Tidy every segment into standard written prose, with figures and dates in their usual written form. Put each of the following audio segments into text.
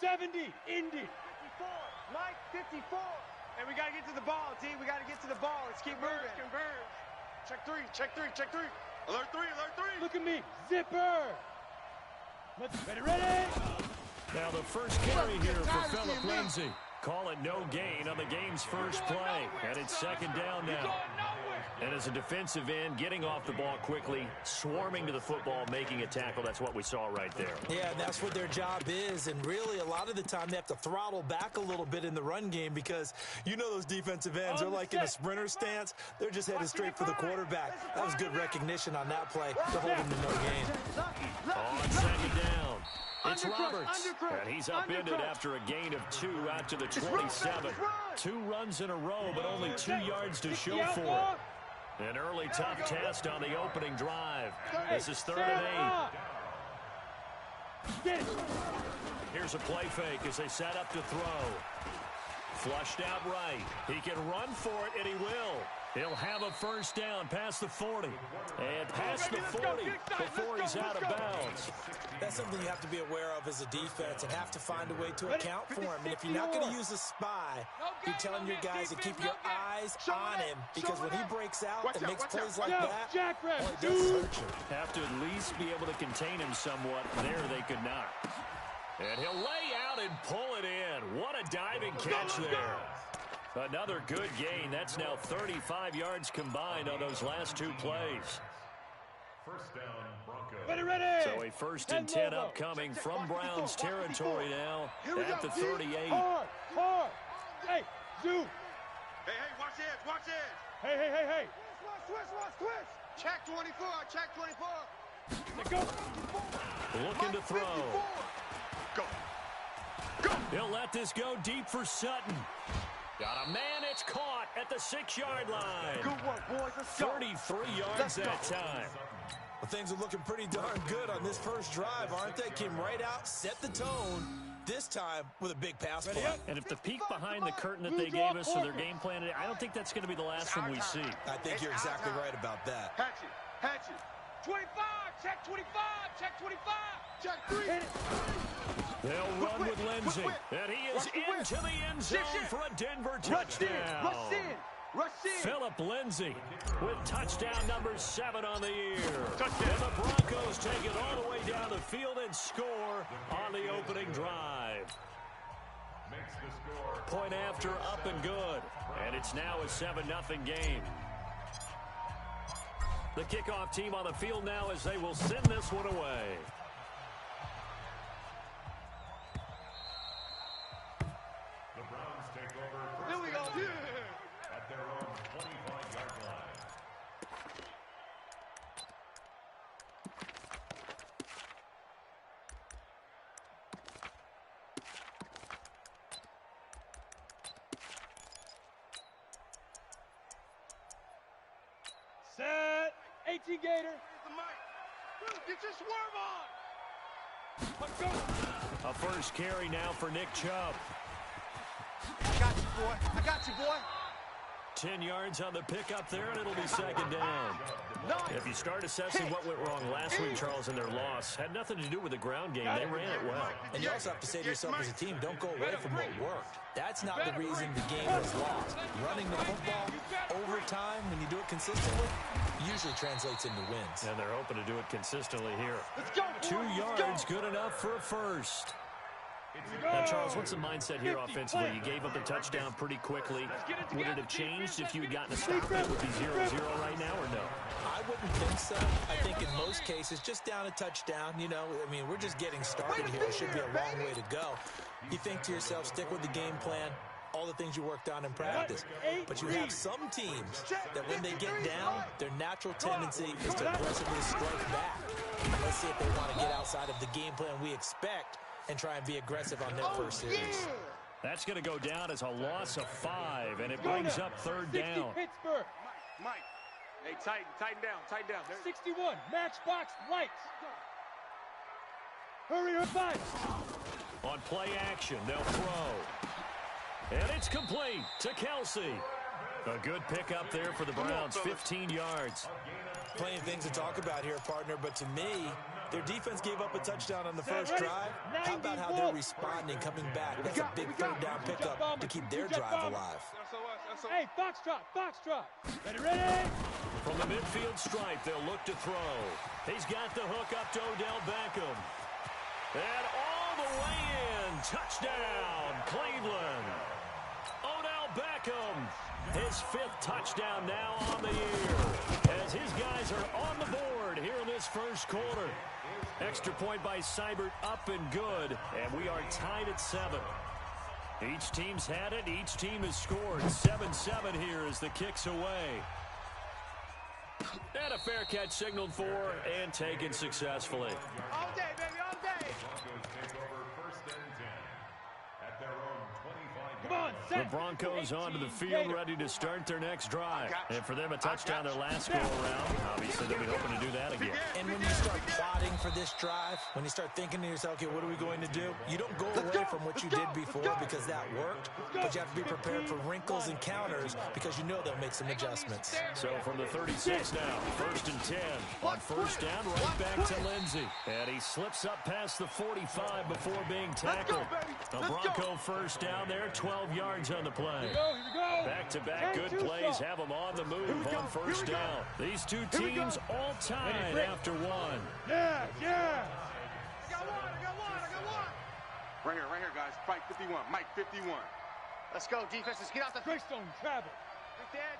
70, Indy. 54, Mike, 54. And we got to get to the ball, T. We got to get to the ball. Let's keep moving. Converge. Check three, check three, check three. Alert three, alert three. Look at me, zipper. Let's ready. Now the first carry here for Philip Lindsay. Call it no gain on the game's first play. And it's second down now. And as a defensive end, getting off the ball quickly, swarming to the football, making a tackle, that's what we saw right there. Yeah, that's what their job is. And really, a lot of the time, they have to throttle back a little bit in the run game because you know those defensive ends are like in a sprinter stance. They're just headed straight for the quarterback. That was good recognition on that play to hold him to no gain. On second down. It's Roberts, and he's upended after a gain of 2 out to the 27. 2 runs in a row, but only 2 yards to show for it. An early tough test on the opening drive. This is 3rd and 8. Here's a play fake as they set up to throw. Flushed out right. He can run for it, and he will. He'll have a first down past the 40. And past the 40 before he's out of bounds. That's something you have to be aware of as a defense and have to find a way to account for him. And if you're not going to use a spy, you're telling your guys to keep your eyes on him. Because when he breaks out and makes plays like that, it does hurt you. Have to at least be able to contain him somewhat. There they could not. And he'll lay out and pull it in. What a diving catch there. Another good gain. That's now 35 yards combined on those last 2 plays. First down, Broncos. Ready. So a 1st and 10 upcoming from Browns territory now at the 38. Hard. Hey, zoom. Hey, watch this, watch this. Hey. Switch. Check 24, check 24. Let's go. Looking to throw. Go. He'll let this go deep for Sutton. Got a man, it's caught at the 6-yard line. Good work, boys. Let's go. 33 yards that time. Well, things are looking pretty darn good on this first drive, aren't they? Came right out, set the tone, this time with a big pass play. And if the peek behind the curtain that they gave us for their game plan today, I don't think that's going to be the last one we see. I think you're exactly right about that. Hatchet. 25, check 25, check 25, check 3. They'll run with Lindsay, and he is into the end zone for a Denver touchdown. Rush in. Philip Lindsay with touchdown number 7 on the year. Touchdown. And the Broncos take it all the way down the field and score on the opening drive. Makes the score. Point after, up and good. And it's now a 7-0 game. The kickoff team on the field now as they will send this one away. The Browns take over. Here we go. At their own 25-yard line. Set. 18 Gator. Here's the mic. Get your swerve on. Let's go. A first carry now for Nick Chubb. I got you, boy. 10 yards on the pickup there, and it'll be second down. If you start assessing what went wrong last week, Charles, in their loss, had nothing to do with the ground game. They ran it well. And you also have to say to yourself as a team, don't go away from what worked. That's not the reason the game was lost. Running the football over time, when you do it consistently, usually translates into wins. And they're hoping to do it consistently here. Let's go, 2 yards, good enough for a first. Now, Charles, what's the mindset here offensively? You gave up a touchdown pretty quickly. Would it have changed if you had gotten a stop and it would be 0-0 right now, or no? I wouldn't think so. I think in most cases, just down a touchdown, you know, I mean, we're just getting started here. It should be a long way to go. You think to yourself, stick with the game plan, all the things you worked on in practice. But you have some teams that when they get down, their natural tendency is to aggressively strike back. Let's see if they want to get outside of the game plan we expect and try and be aggressive on their first series. That's going to go down as a loss of 5, and it brings up third down. Pittsburgh. Mike. Hey, tighten down. 61, matchbox lights. Hurry up, fight. On play action, they'll throw. And it's complete to Kelsey. A good pickup there for the Browns, 15 yards. Plenty of things to talk about here, partner, but to me, Their defense gave up a touchdown on the first drive. How about how they're responding, coming back? That's a big third down pickup to keep their drive alive. Hey, foxtrot, foxtrot. Ready? From the midfield stripe, they'll look to throw. He's got the hook up to Odell Beckham. And all the way in. Touchdown, Cleveland. Odell Beckham, his 5th touchdown now on the year. As his guys are on the board here in this first quarter. Extra point by Seibert, up and good. And we are tied at 7. Each team's had it. Each team has scored. 7-7 here as the kick's away. And a fair catch signaled for and taken successfully. All day, baby, all day. Broncos take over 1st and 10 at their own 25. Come on, The Broncos onto the field ready to start their next drive. And for them, a touchdown their last go-around. Obviously, they'll be hoping to do that again. And when you start plotting for this drive, when you start thinking to yourself, okay, what are we going to do? You don't go away from what you did before because that worked, but you have to be prepared for wrinkles and counters because you know they'll make some adjustments. So from the 36 now, 1st and 10. On 1st down, right back to Lindsey. And he slips up past the 45 before being tackled. The Bronco 1st down there, 12 yards on the play. Here we go. Back-to-back good plays have them on the move on 1st down. These two teams all tied after 1. Yeah. I got one. Right here, guys. Mike 51. Mike 51. Let's go, defense. Let's get out the Greystone travel.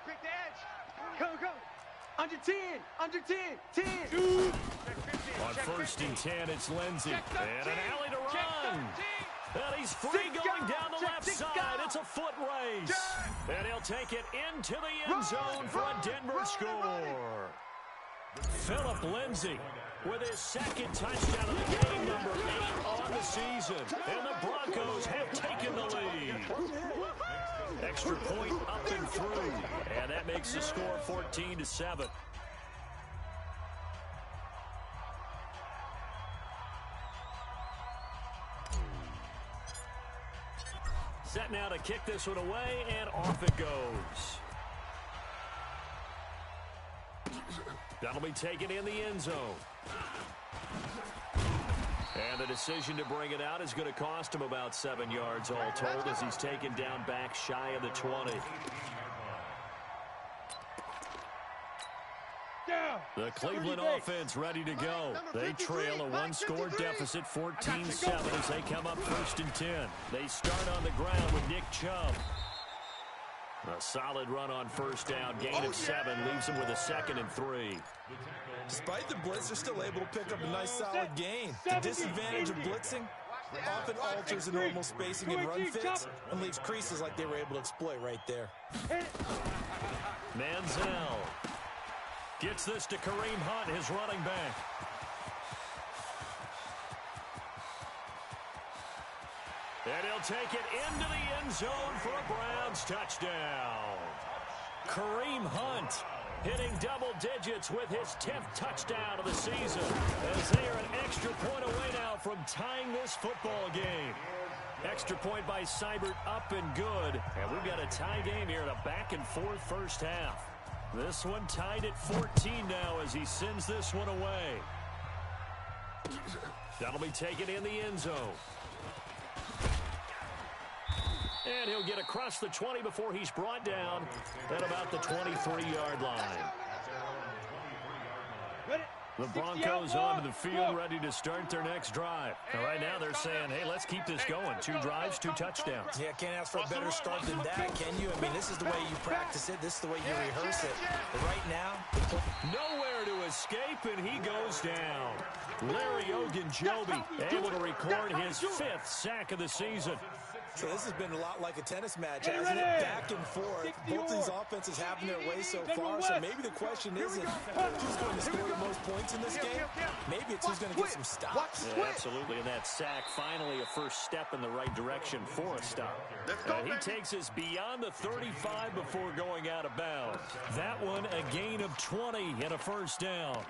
Quick the edge. Go. Under 10. 10. Dude. On 1st and 10, it's Lindsey. And an alley to run. And he's free going down the left side. It's a foot race. And he'll take it into the end zone for a Denver score. Philip Lindsey with his 2nd touchdown of the game, number 8 on the season. And the Broncos have taken the lead. Extra point up and through. And that makes the score 14-7. Set now to kick this one away, and off it goes. That'll be taken in the end zone. And the decision to bring it out is going to cost him about 7 yards all told as he's taken down back shy of the 20. The Cleveland offense ready to go. They trail a 1-score deficit, 14-7 as they come up 1st and 10. They start on the ground with Nick Chubb. A solid run on 1st down, gain of 7, leaves them with a 2nd and 3. Despite the blitz, they're still able to pick up a nice solid gain. The disadvantage of blitzing often alters the normal spacing and run fits and leaves creases like they were able to exploit right there. Manziel gets this to Kareem Hunt, his running back. And he'll take it into the end zone for a Browns touchdown. Kareem Hunt hitting double digits with his 10th touchdown of the season as they are an extra point away now from tying this football game. Extra point by Seibert, up and good. And we've got a tie game here in a back-and-forth first half. This one tied at 14 now as he sends this one away. That'll be taken in the end zone. And he'll get across the 20 before he's brought down at about the 23-yard line. The Broncos onto the field ready to start their next drive. And right now they're saying, hey, let's keep this going. 2 drives, 2 touchdowns. Yeah, can't ask for a better start than that, can you? I mean, this is the way you practice it. This is the way you rehearse it. But right now, nowhere to escape, and he goes down. Larry Ogunjobi able to record his 5th sack of the season. So this has been a lot like a tennis match, hasn't it? Back and forth. Both these offenses having their way so far. So maybe the question isn't who's going to score the most points in this game. Maybe it's who's going to get some stops. Yeah, absolutely. And that sack, finally a first step in the right direction for a stop. He takes us beyond the 35 before going out of bounds. That one, a gain of 20 and a first down.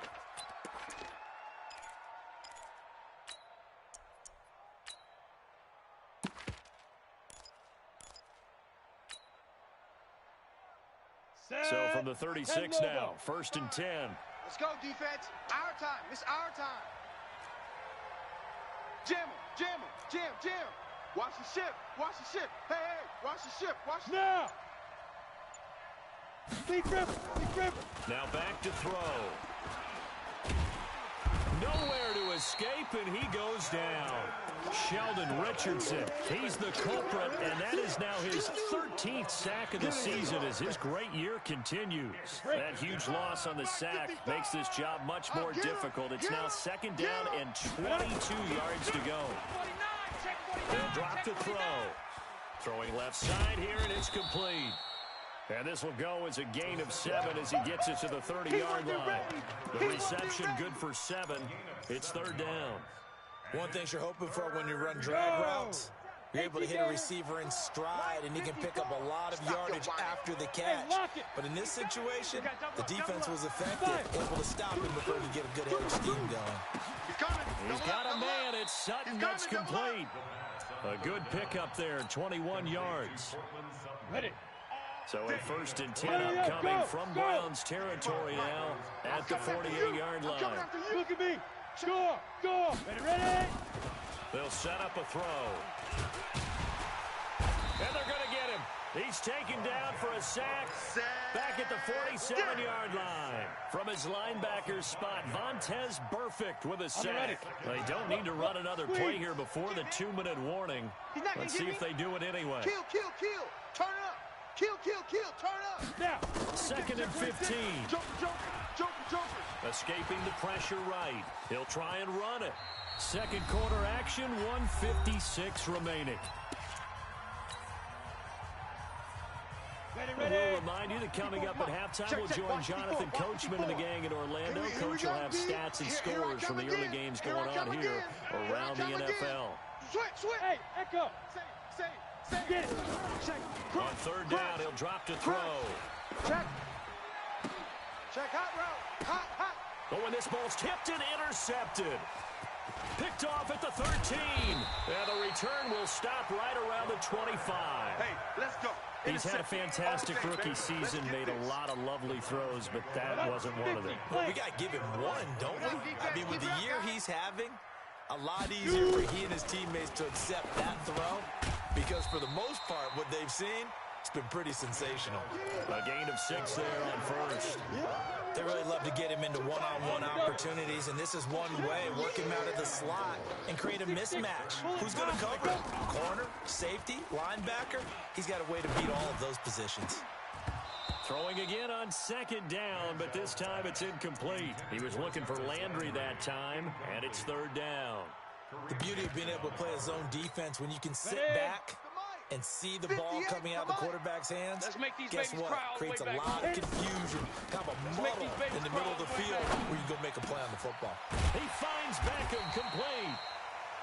So from the 36 now, 1st and 10. Let's go, defense. Our time. It's our time. Jam him, jam him, jam, jam. Watch the ship, watch the ship. Hey, hey, watch the ship, watch the ship. Now! Big rip, big rip. Now back to throw. Nowhere to escape, and he goes down. Sheldon Richardson, he's the culprit, and that is now his 13th sack of the season as his great year continues. That huge loss on the sack makes this job much more difficult. It's now second down and 22 yards to go. They'll drop to throw. Throwing left side here, and it's complete. And this will go as a gain of 7 as he gets it to the 30-yard line. The reception good for 7. It's third down. One thing you're hoping for when you run drag routes, you're able to hit a receiver in stride, and he can pick up a lot of yardage after the catch. But in this situation, the defense was effective, able to stop him before he get a good head of steam going. He's got a man. It's Sutton. That's complete. A good pickup there, 21 yards. Ready. So a first and 10 upcoming from Browns territory now at the 48-yard line. Look at me. Score, score. Ready, ready. They'll set up a throw. And they're going to get him. He's taken down for a sack back at the 47-yard line. From his linebacker's spot, Vontaze Burfict with a sack. They don't need to run another play here before the 2-minute warning. Let's see if they do it anyway. Kill, kill, kill. Turn it up. Kill, kill, kill. Turn up. Now. Second and 15. Jumper. Escaping the pressure right. He'll try and run it. Second quarter action, 1:56 remaining. We'll remind you that coming up at halftime, we'll join Jonathan Coachman and the gang in Orlando. Coach will have stats and scores from the early games going on here around the NFL. Switch. Hey, Echo. Get it. On third down, he'll drop to throw. Check, hot route. Hot. Oh, and this ball's tipped and intercepted. Picked off at the 13. And the return will stop right around the 25. Hey, let's go. He's had a fantastic rookie season, made a lot of lovely throws, but that wasn't one of them. Well, we got to give him one, don't we? I mean, with the year he's having, a lot easier for he and his teammates to accept that throw because for the most part, what they've seen, it's been pretty sensational. A gain of 6 there on first. They really love to get him into one-on-one opportunities, and this is one way, work him out of the slot and create a mismatch. Who's going to cover him? Corner, safety, linebacker? He's got a way to beat all of those positions. Throwing again on second down, but this time it's incomplete. He was looking for Landry that time, and it's third down. The beauty of being able to play a zone defense when you can sit back and see the ball coming out of the quarterback's hands, guess what? Creates a lot of confusion, kind of a muddle in the middle of the field where you go make a play on the football. He finds Beckham complete.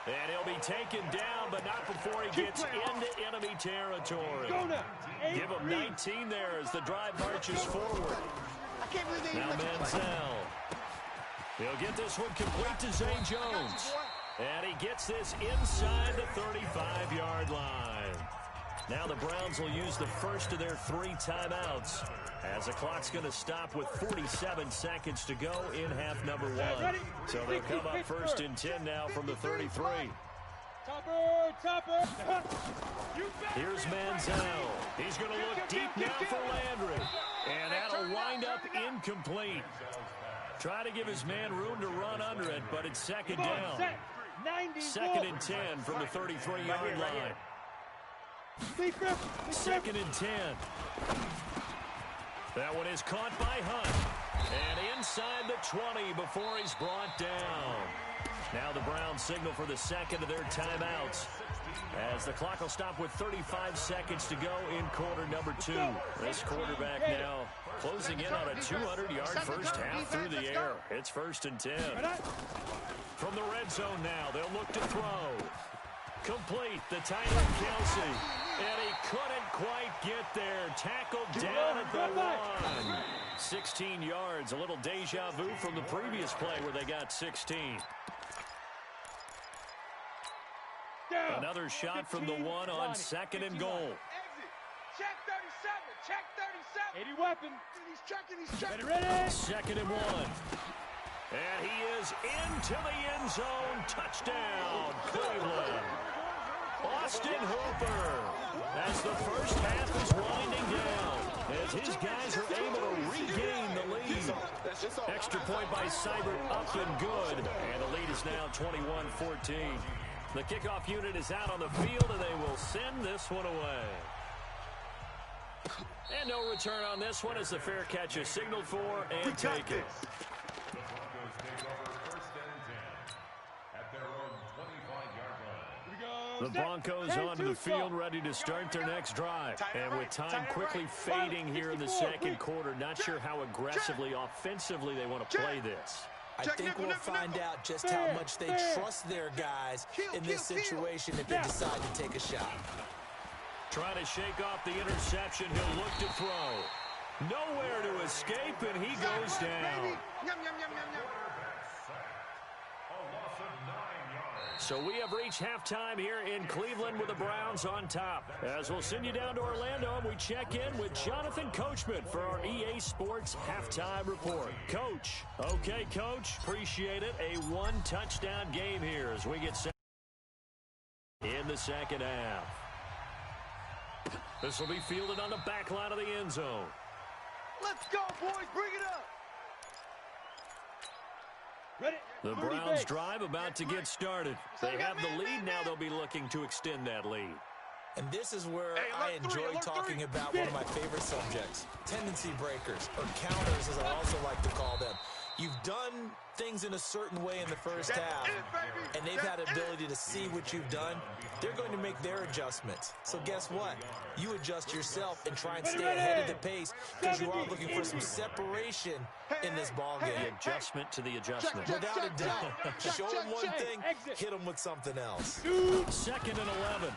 And he'll be taken down, but not before he gets into enemy territory. Give him 19 there as the drive marches forward. Now Manziel. He'll get this one complete to Zay Jones. And he gets this inside the 35-yard line. Now the Browns will use the first of their 3 timeouts as the clock's going to stop with 47 seconds to go in half number 1. So they'll come up first and 10 now from the 33. Topper. Here's Manziel. He's going to look deep now for Landry. And that'll wind up incomplete. Try to give his man room to run under it, but it's second down. Second and 10 from the 33-yard line. Second and 10. That one is caught by Hunt. And inside the 20 before he's brought down. Now the Browns signal for the second of their timeouts as the clock will stop with 35 seconds to go in quarter number 2. This quarterback now closing in on a 200-yard first half through the air. It's first and 10. From the red zone now, they'll look to throw. Complete, the tight end Kelsey. And he couldn't quite get there. Tackled down at the 1. 16 yards, a little deja vu from the previous play where they got 16. Another shot from the 1 on second and goal. Check 37. Check 37. 80 weapon. He's checking. Ready. Second and 1. And he is into the end zone. Touchdown, Cleveland. Austin Hooper, as the first half is winding down, as his guys are able to regain the lead. Extra point by Seibert up and good, and the lead is now 21-14. The kickoff unit is out on the field, and they will send this one away. And no return on this one as the fair catch is signaled for and taken. The Broncos onto the field, ready to start their next drive. And with time quickly fading here in the second quarter, not sure how aggressively, offensively they want to play this. I think we'll find out just how much they trust their guys in this situation if they decide to take a shot. Trying to shake off the interception, he'll look to throw. Nowhere to escape, and he goes down. So we have reached halftime here in Cleveland with the Browns on top. As we'll send you down to Orlando, and we check in with Jonathan Coachman for our EA Sports Halftime Report. Coach. Okay, Coach. Appreciate it. A one-touchdown game here as we get set in the second half. This will be fielded on the back line of the end zone. Let's go, boys. Bring it up. The Browns drive about to get started. They have the lead. Now they'll be looking to extend that lead. And this is where I enjoy talking about one of my favorite subjects, tendency breakers, or counters as I also like to call them. You've done things in a certain way in the first half, and they've had ability to see what you've done. They're going to make their adjustments. So guess what? You adjust yourself and try and stay ahead of the pace because you are looking for some separation in this ballgame. The adjustment to the adjustment. Without a doubt. Show them one thing, hit them with something else. 2nd and 11.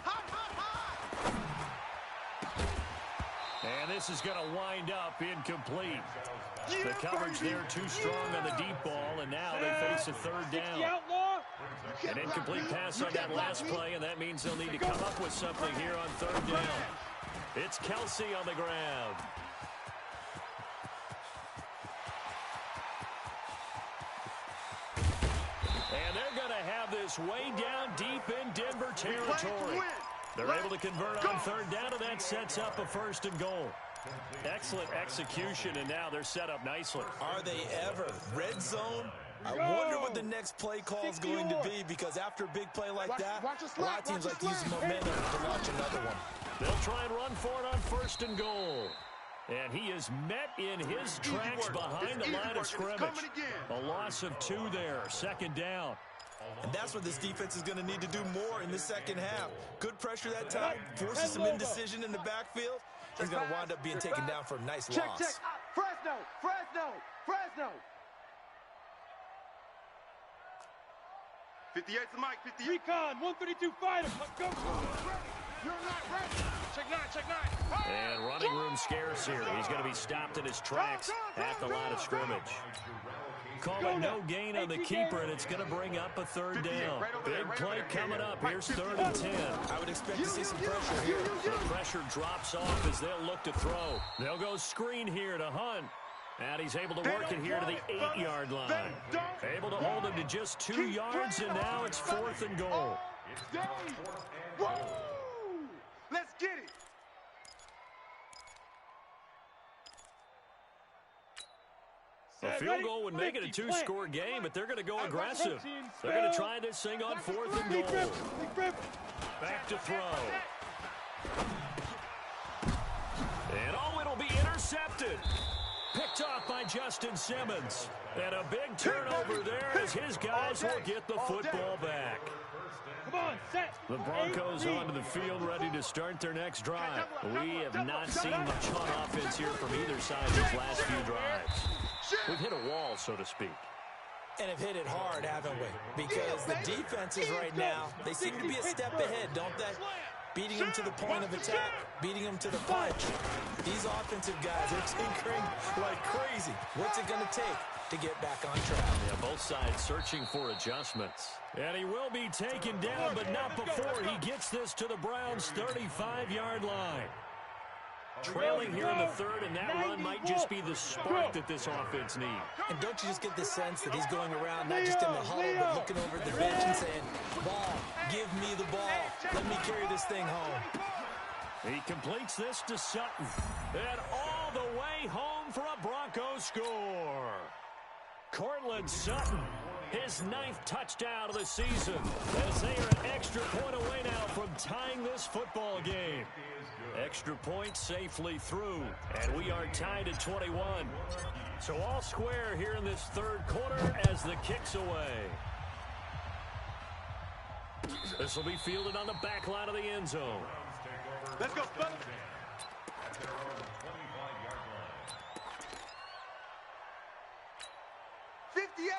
And this is going to wind up incomplete. The coverage there too strong on the deep ball, and now they face a third down. An incomplete pass on that last play, and that means they'll need to come up with something here on third down. It's Kelsey on the ground. And they're going to have this way down deep in Denver territory. They're able to convert on third down, and that sets up a 1st and goal. Excellent execution, and now they're set up nicely. Are they ever? Red zone? I wonder what the next play call is going to be, because after a big play like that, a lot of teams like to use momentum to launch another one. They'll try and run for it on 1st and goal. And he is met in his tracks behind the line of scrimmage. A loss of 2 there, 2nd down. And that's what this defense is going to need to do more in the second half. Good pressure that time, forces some indecision in the backfield. He's going to wind up being taken down for a nice loss. Check. Fresno. 58's the mic, 58. Recon, 132 fighter. Go. You're not ready. Check 9. And running room scarce here. He's going to be stopped in his tracks at the line of scrimmage. Calling no gain on the keeper, and it's going to bring up a 3rd down. Big play coming up. Here's 3rd and 10. I would expect to see some pressure here. The pressure drops off as they'll look to throw. They'll go screen here to Hunt. And he's able to work it here to the 8-yard line. Able to hold him to just 2 yards, and now it's 4th and goal. Let's get it. A field goal would make it a 2-score game, but they're going to go aggressive. They're going to try this thing on 4th and goal. Back to throw. And it'll be intercepted. Picked off by Justin Simmons. And a big turnover there as his guys will get the football back. Come on, set. The Broncos onto the field, ready to start their next drive. We have not seen much on offense here from either side these last few drives. We've hit a wall, so to speak. And have hit it hard, haven't we? Because the defenses right now, they seem to be a step ahead, don't they? Beating them to the point of attack, beating them to the punch. These offensive guys are tinkering like crazy. What's it going to take to get back on track? Yeah, both sides searching for adjustments. And he will be taken down, but not before he gets this to the Browns' 35-yard line. Trailing here in the third, and that run might just be the spark that this offense needs. And don't you just get the sense that he's going around, not just in the huddle, but looking over at the bench and saying, ball, give me the ball. Let me carry this thing home. He completes this to Sutton. And all the way home for a Broncos score. Cortland Sutton, his 9th touchdown of the season, as they are an extra point away now from tying this football game. Extra point safely through, and we are tied at 21. So all square here in this third quarter as the kick's away. This will be fielded on the back line of the end zone. Let's go, fellas.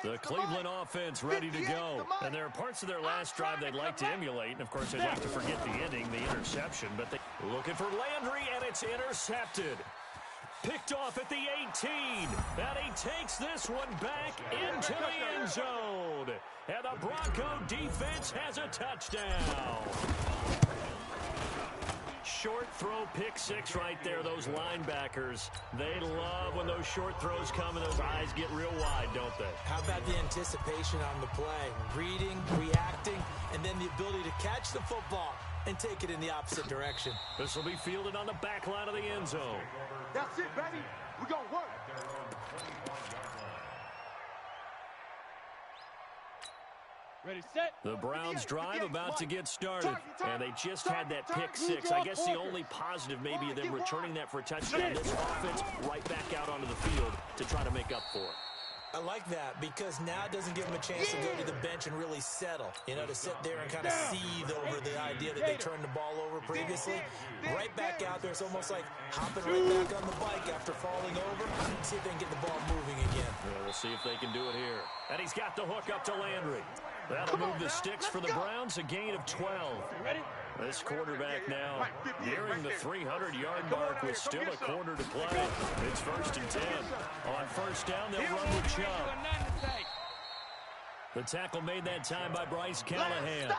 The Cleveland offense ready to go. And there are parts of their last drive they'd like to emulate. And, of course, they'd like to forget the ending, the interception. But they looking for Landry, and it's intercepted. Picked off at the 18. And he takes this one back into the end zone. And the Bronco defense has a touchdown. Short throw, pick six right there. Those linebackers, they love when those short throws come and those eyes get real wide, don't they? How about the anticipation on the play? Reading, reacting, and then the ability to catch the football and take it in the opposite direction. This will be fielded on the back line of the end zone. That's it, baby. We're going to work. Ready, set. The Browns drive about to get started, and they just had that pick six. I guess the only positive maybe of them returning that for a touchdown. This offense right back out onto the field to try to make up for it. I like that because now it doesn't give them a chance to go to the bench and really settle, you know, to sit there and kind of seethe over the idea that they turned the ball over previously. Right back out there, it's almost like hopping right back on the bike after falling over. See if they can get the ball moving again. Yeah, we'll see if they can do it here. And he's got the hook up to Landry. That'll move the sticks for the Browns, a gain of 12. Ready? This quarterback now nearing the 300-yard mark with still a quarter to play. It's 1st and 10. On first down, they'll run with Chubb. The tackle made that time by Bryce Callahan.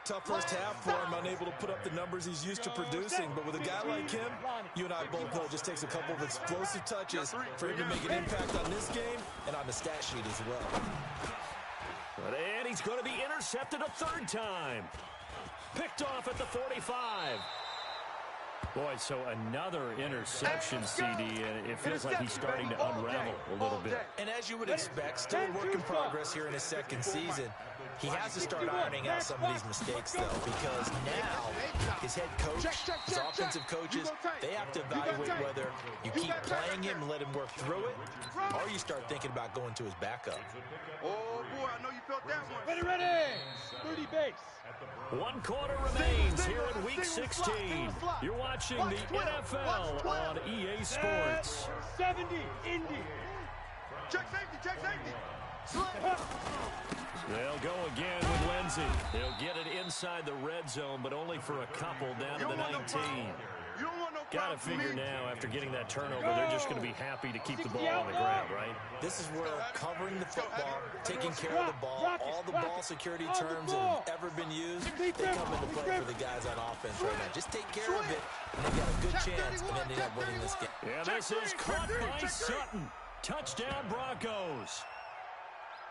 Tough first half for him, unable to put up the numbers he's used to producing. But with a guy like him, you and I both know it just takes a couple of explosive touches for him to make an impact on this game and on the stat sheet as well. And he's going to be intercepted a third time. Picked off at the 45. Boy, so another interception, CD, and it feels like he's starting to unravel a little bit. And as you would expect, still a work in progress here in his second season. He has to start ironing out some of these mistakes, though, because now his head coach, his offensive coaches, they have to evaluate whether you keep playing him and let him work through it, or you start thinking about going to his backup. Oh, boy, I know you felt that one. Ready. 30 base. 1 quarter remains here in Week 16. You're watching the NFL on EA Sports. 70, Indy. Check safety. They'll go again with Lindsey. They'll get it inside the red zone, but only for a couple down to the 19. Got to figure now, after getting that turnover, they're just going to be happy to keep the ball on the ground, right? This is where covering the football, taking care of the ball, all the ball security terms that have ever been used, they come into play for the guys on offense right now. Just take care of it, and they got a good chance of ending up winning this game. Yeah, this is caught by Sutton. Touchdown, Broncos.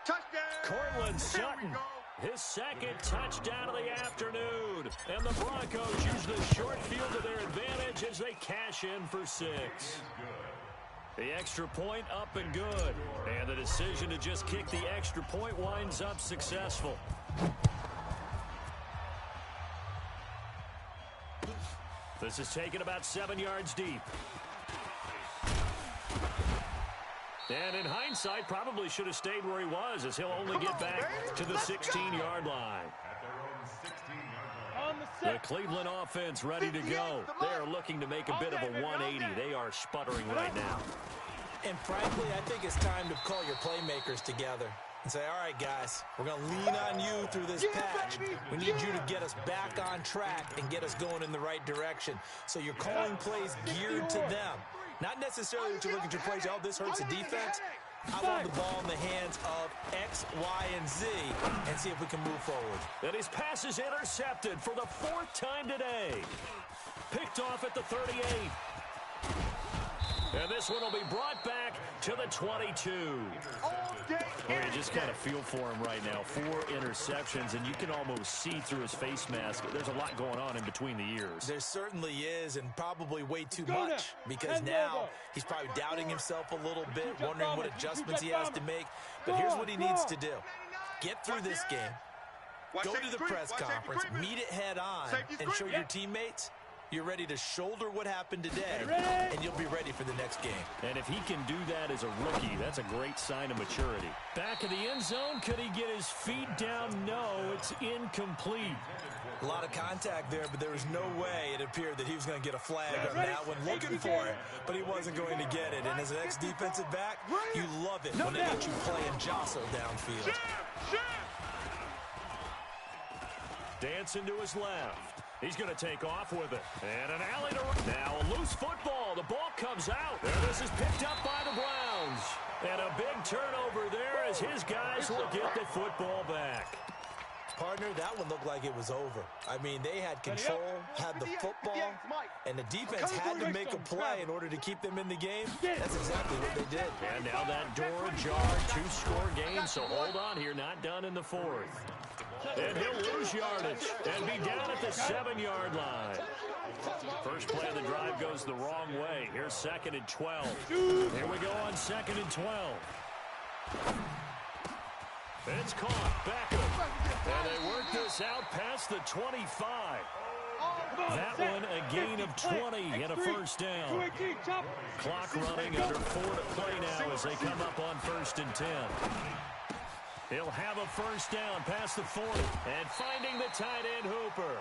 Touchdown. Cortland Sutton, his second touchdown of the afternoon. And the Broncos use the short field to their advantage as they cash in for 6. The extra point up and good. And the decision to just kick the extra point winds up successful. This is taken about 7 yards deep. And in hindsight, probably should have stayed where he was, as he'll only get back to the 16-yard line. The Cleveland offense ready to go. They are looking to make a bit of a 180. They are sputtering right now. And frankly, I think it's time to call your playmakers together and say, all right, guys, we're going to lean on you through this patch. We need you to get us back on track and get us going in the right direction. So you're calling plays geared to them. Not necessarily that you're looking to play, oh, this hurts the defense. I want the ball in the hands of X, Y, and Z and see if we can move forward. And his pass is intercepted for the 4th time today. Picked off at the 38. And this one will be brought back to the 22. Well, you just kind of feel for him right now. 4 interceptions, and you can almost see through his face mask. There's a lot going on in between the ears. There certainly is, and probably way too much, because now he's probably doubting himself a little bit, wondering what adjustments he has to make. But here's what he needs to do. Get through this game, go to the press conference, meet it head on, and show your teammates you're ready to shoulder what happened today, and you'll be ready for the next game. And if he can do that as a rookie, that's a great sign of maturity. Back in the end zone, could he get his feet down? No, it's incomplete. A lot of contact there, but there was no way it appeared that he was going to get a flag on that one, looking for it, but he wasn't going to get it. And as an ex-defensive back, you love it when they let you play and jostle downfield. Dancing to his left. He's going to take off with it. And an alley to run. Now a loose football. The ball comes out. And this is picked up by the Browns. And a big turnover there as his guys will get the football back. Partner, that one looked like it was over. I mean, they had control, had the football, and the defense had to make a play in order to keep them in the game. That's exactly what they did. And now that door ajar, 2-score game, so hold on here, not done in the 4th. And he'll lose yardage and be down at the 7-yard line. First play of the drive goes the wrong way. Here's 2nd and 12. Here we go on 2nd and 12. It's caught. Back up. And they work this out past the 25. That one a gain of 20 and a first down. Clock running, under 4 to play now as they come up on 1st and 10. He'll have a first down past the 40. And finding the tight end Hooper.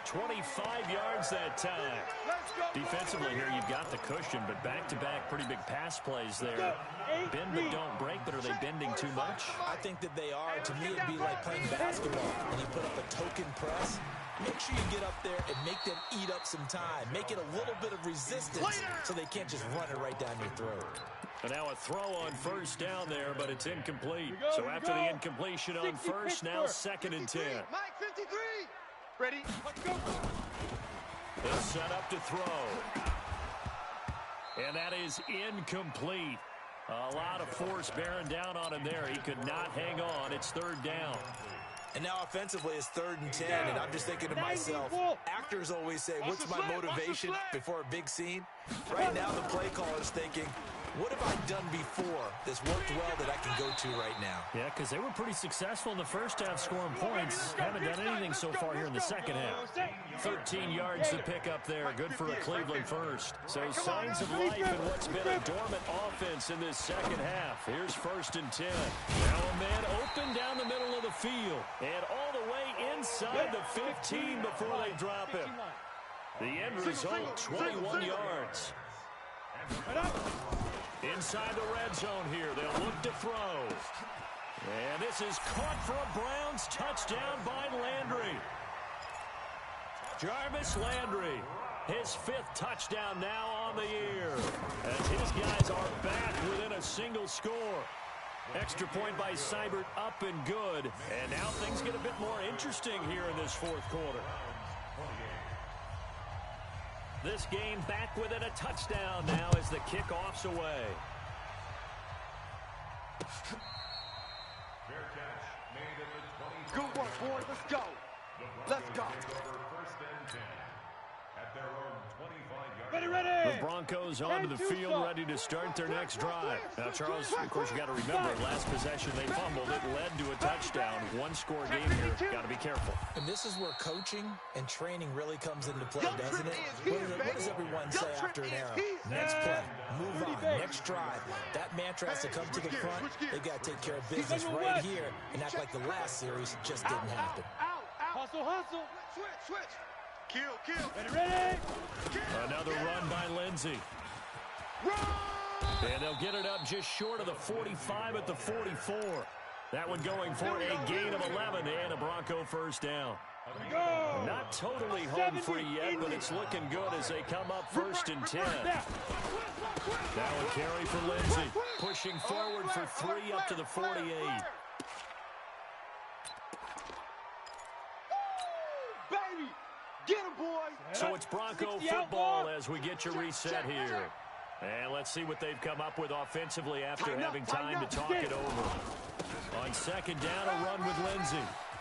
25 yards that time. Defensively here, you've got the cushion, but back-to-back pretty big pass plays there. Bend but don't break, but are they bending too much? I think that they are. To me, it'd be like playing basketball. When you put up a token press, make sure you get up there and make them eat up some time. Make it a little bit of resistance so they can't just run it right down your throat. And now a throw on first down there, but it's incomplete. So after the incompletion on first, now 2nd and 10. Mike, 53. Ready? Let's go. They'll set up to throw. And that is incomplete. A lot of force bearing down on him there. He could not hang on. It's 3rd down. And now offensively it's 3rd and 10, and I'm just thinking to myself, actors always say, what's my motivation before a big scene? Right now the play caller's thinking, what have I done before that's worked well that I can go to right now? Yeah, because they were pretty successful in the first half scoring points. Haven't done anything so far here in the second half. 13 yards to pick up there. Good for a Cleveland first. So signs of life in what's been a dormant offense in this second half. Here's 1st and 10. Now a man open down the middle of the field. And all the way inside the 15 before they drop him. The end result, 21 yards. Inside the red zone here, they'll look to throw. And this is caught for a Browns touchdown by Landry. Jarvis Landry, his 5th touchdown now on the year. As his guys are back within a single score. Extra point by Seibert, up and good. And now things get a bit more interesting here in this 4th quarter. This game back within a touchdown now as the kickoff's away. Fair catch made at the 20. Good work, boys. Let's go. Let's go. First and 10 at their own 25-yard line. Ready. The Broncos onto the field, ready to start their next drive. Now, Charles, of course, you got to remember, last possession they fumbled. It led to a touchdown. 1-score game here. Got to be careful. And this is where coaching and training really comes into play, doesn't it? What does everyone say after an error? Next play, move on, next drive. That mantra has to come to the front. They got to take care of business right here and act like the last series just didn't happen. Hustle, hustle. Switch. Kill. Ready. Another run by Lindsey. And they'll get it up just short of the 45 at the 44. That one going for a gain of 11 and a Bronco first down. Not totally home free yet, but it's looking good as they come up 1st and 10. That one carry for Lindsey. Pushing forward for 3 up to the 48. Get him, boy. So it's Bronco football as we get your reset here. And let's see what they've come up with offensively after having time to talk it over. On second down, a run with Lindsey.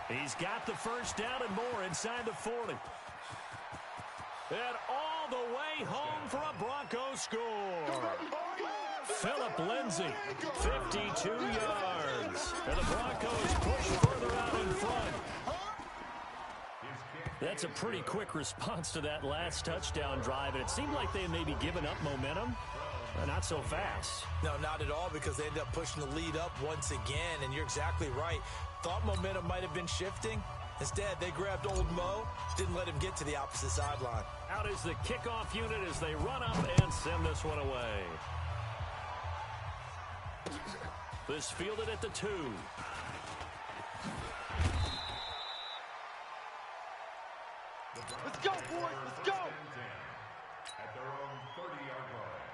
He's got the first down and more inside the 40. And all the way home for a Broncos score. Phillip Lindsey, 52 yards. And the Broncos push further out in front. That's a pretty quick response to that last touchdown drive, and it seemed like they had maybe given up momentum. Not so fast. No, not at all, because they ended up pushing the lead up once again, and you're exactly right. Thought momentum might have been shifting. Instead, they grabbed old Mo, didn't let him get to the opposite sideline. Out is the kickoff unit as they run up and send this one away. This fielded at the 2. Let's go, boys. Let's go. At their own 30-yard line.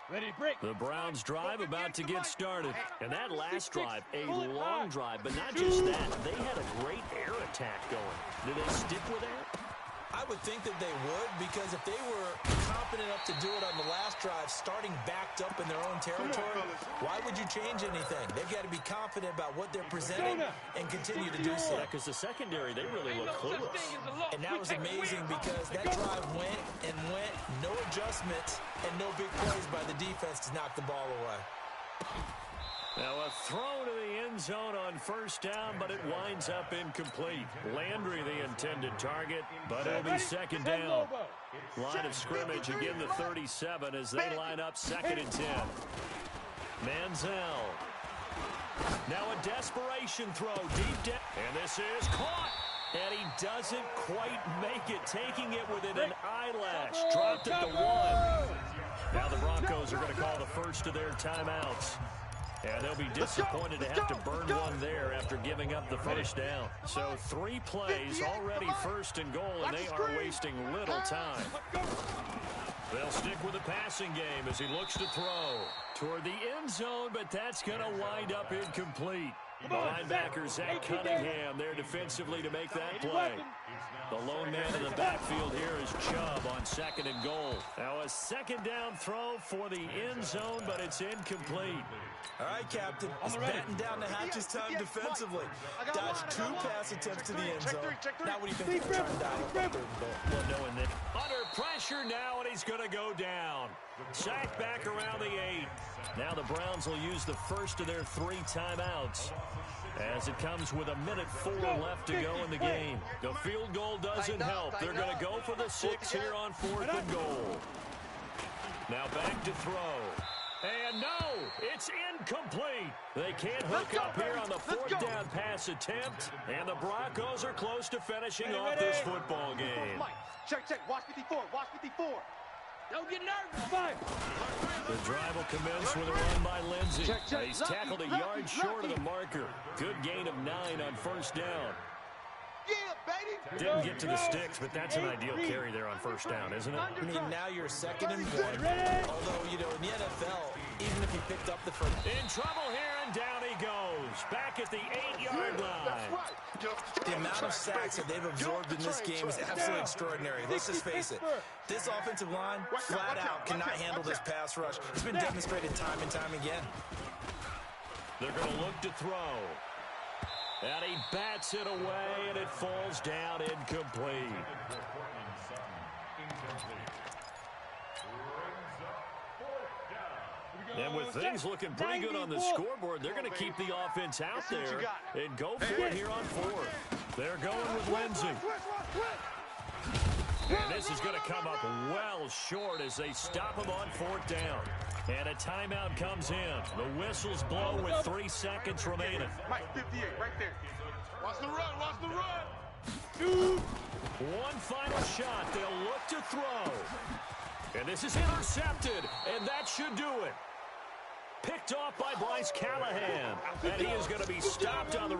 Ready to break. The Browns drive about to get started. And that last drive, a long drive, but not just that. They had a great air attack going. Do they stick with that? I would think that they would, because if they were confident enough to do it on the last drive, starting backed up in their own territory, why would you change anything? They've got to be confident about what they're presenting and continue to do so. Yeah, because the secondary, they really look clueless. And that was amazing, because that drive went and went, no adjustments, and no big plays by the defense to knock the ball away. Now a throw to the end zone on first down, but it winds up incomplete. Landry the intended target, but it'll be second down. Line of scrimmage, again the 37 as they line up second and 10. Manziel. Now a desperation throw deep down. And this is caught. And he doesn't quite make it, taking it within an eyelash. Dropped at the 1. Now the Broncos are going to call the first of their timeouts. And they'll be disappointed to have to burn one there after giving up the first down. So 3 plays, already first and goal, and they are wasting little time. They'll stick with the passing game as he looks to throw toward the end zone, but that's going to wind up incomplete. The linebacker, Zach Cunningham, there defensively to make that play. The lone man in the backfield here is Chubb on second and goal. Now a second down throw for the end zone, but it's incomplete. All right, Captain. He's batten down the hatches time defensively. Dodged 2 pass attempts to the end zone. Now what do you think they're trying to dial up third and goal? Well, knowing that under pressure now, and he's going to go down. Sacked back around the 8. Now the Browns will use the first of their 3 timeouts as it comes with 1:04 left to go in the game. The field goal doesn't help. They're going to go for the 6 here on 4th and goal. Now back to throw. And no, it's incomplete. They can't hook up here on the 4th down pass attempt. And the Broncos are close to finishing off this football game. Check. Watch 54. Watch 54. Don't get nervous. Fine. The drive will commence with a run by Lindsey. He's tackled a yard short of the marker. Good gain of 9 on first down. Yeah, baby. Didn't get to the sticks, but that's an ideal carry there on first down, isn't it? I mean, now you're second and 1. Although, you know, in the NFL, even if you picked up the first... In trouble here, and down he goes. Back at the 8-yard line. The amount of sacks that they've absorbed in this game is absolutely extraordinary. Let's just face it. This offensive line, flat out, cannot handle this pass rush. It's been demonstrated time and time again. They're going to look to throw. And he bats it away, and it falls down incomplete. And with things looking pretty good on the scoreboard, they're going to keep the offense out there and go for it here on 4th. They're going with Lindsey. And this is going to come up well short as they stop him on 4th down. And a timeout comes in. The whistles blow with 3 seconds remaining. Mike, 58, right there. Watch the run, watch the run. One final shot. They'll look to throw. And this is intercepted, and that should do it. Picked off by Bryce Callahan. And he is going to be stopped on the